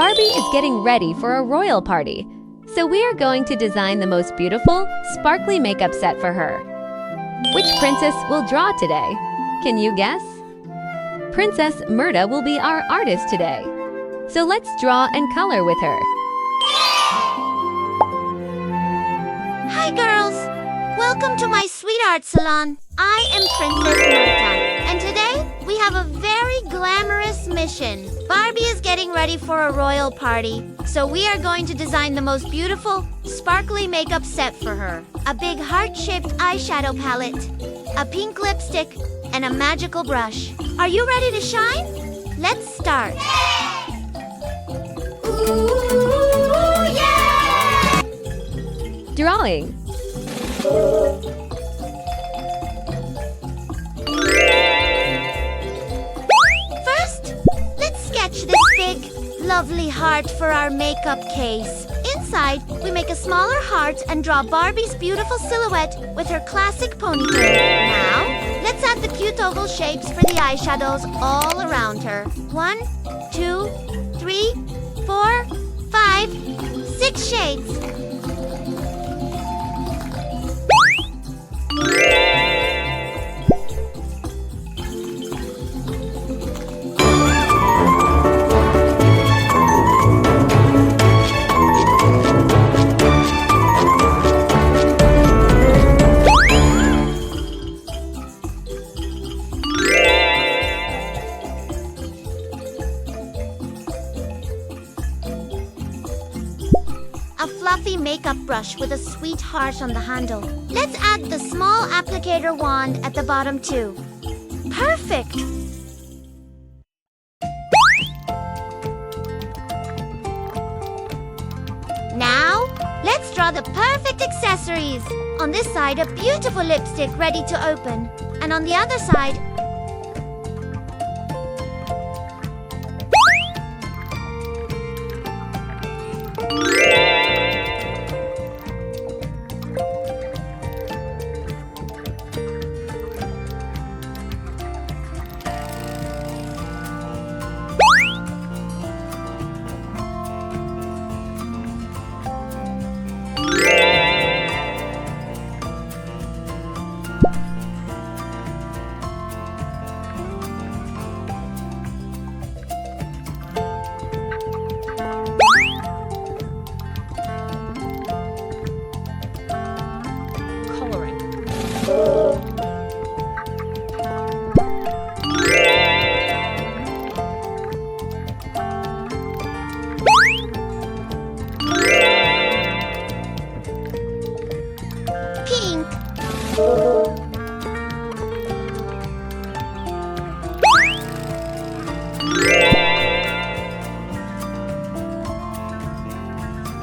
Barbie is getting ready for a royal party, so we are going to design the most beautiful, sparkly makeup set for her. Which princess will draw today? Can you guess? Princess Myrta will be our artist today. So let's draw and color with her. Hi girls! Welcome to my sweet art salon. I am Princess Myrta, and today we have a very glamorous mission. Barbie is getting ready for a royal party, so we are going to design the most beautiful, sparkly makeup set for her. A big heart-shaped eyeshadow palette, a pink lipstick, and a magical brush. Are you ready to shine? Let's start. Ooh, yeah! Drawing. First, let's sketch this big, lovely heart for our makeup case. Inside, we make a smaller heart and draw Barbie's beautiful silhouette with her classic ponytail. Now, let's add the cute oval shapes for the eyeshadows all around her. 1, 2, 3, 4, 5, 6 shades. A fluffy makeup brush with a sweet heart on the handle. Let's add the small applicator wand at the bottom too. Perfect! Now, let's draw the perfect accessories. On this side, a beautiful lipstick ready to open. And on the other side, pink.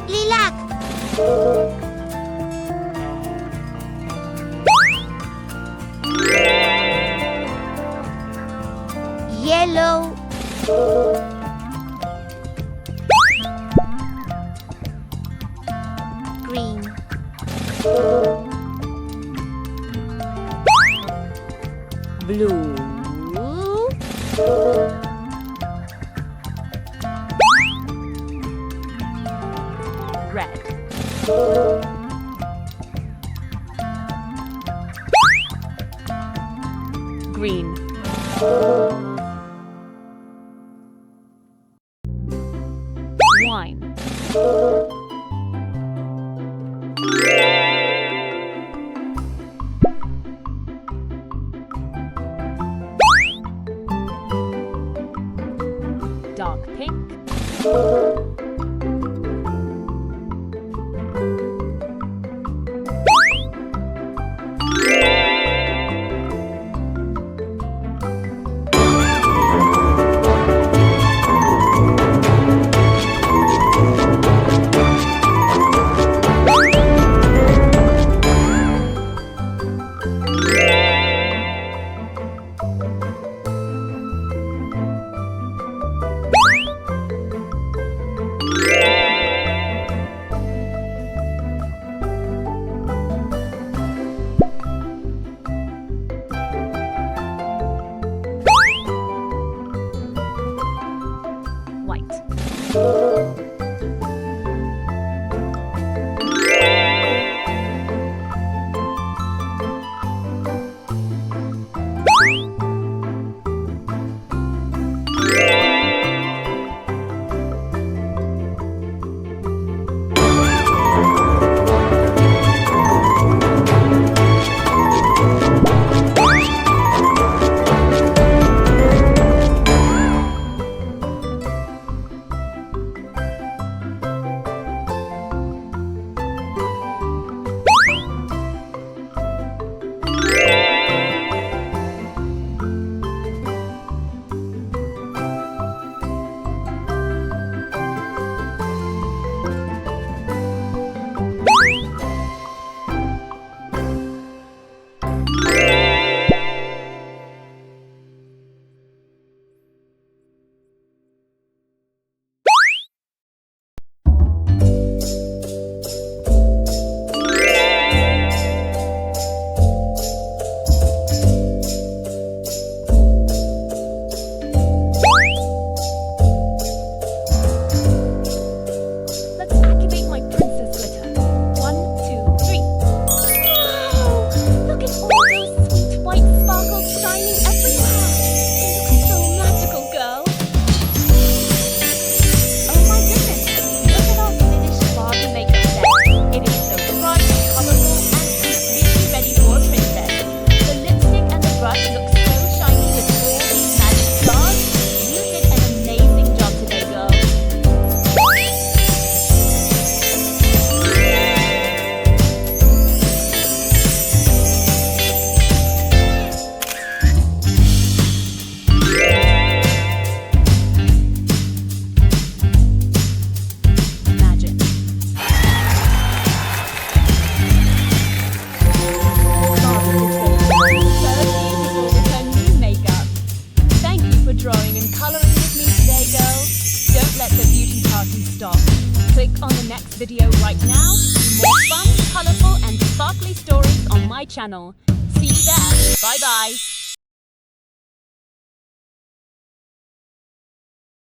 Lilac. Yellow. Green. Blue. Red. Green. Wine. Dark pink. subscribe now for more fun, colorful and sparkly stories on my channel. See you there. Bye bye.